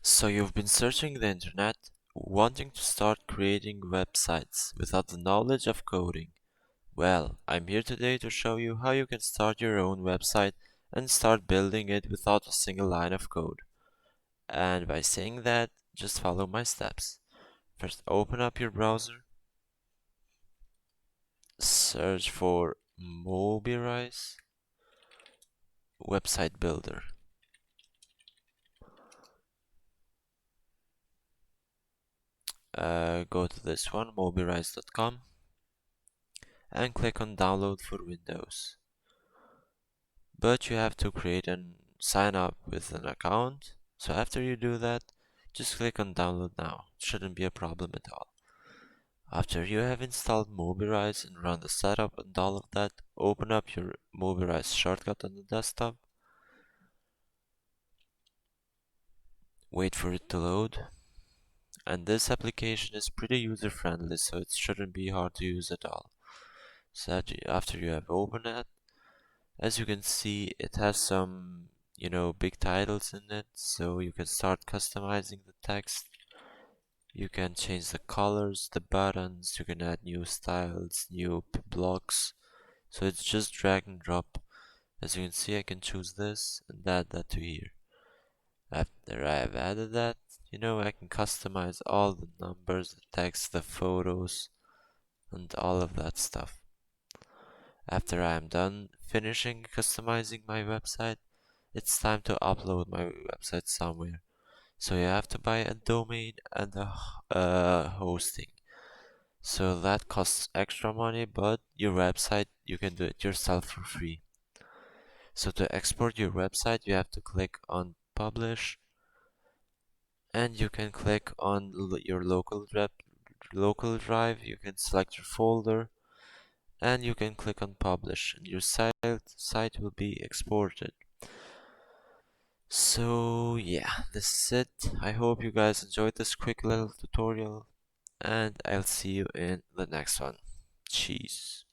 So you've been searching the internet, wanting to start creating websites without the knowledge of coding. Well, I'm here today to show you how you can start your own website and start building it without a single line of code. And by saying that, just follow my steps. First, open up your browser, search for Mobirise Website Builder. Go to this one, mobirise.com, and click on download for Windows. But you have to create and sign up with an account. So after you do that, just click on download now. It shouldn't be a problem at all. After you have installed Mobirise and run the setup and all of that, open up your Mobirise shortcut on the desktop. Wait for it to load. And this application is pretty user friendly, so it shouldn't be hard to use at all. So after you have opened it, as you can see, it has some, big titles in it, so you can start customizing the text. You can change the colors, the buttons, you can add new styles, new blocks. So it's just drag and drop. As you can see, I can choose this and add that to here. After I have added that, I can customize all the numbers, the text, the photos, and all of that stuff. After I am done finishing customizing my website, it's time to upload my website somewhere. So you have to buy a domain and a hosting. So that costs extra money, but your website, you can do it yourself for free. So to export your website, you have to click on publish, and you can click on your local drive. You can select your folder, and you can click on publish, and your site will be exported. So yeah, this is it. I hope you guys enjoyed this quick little tutorial, and I'll see you in the next one. Cheese.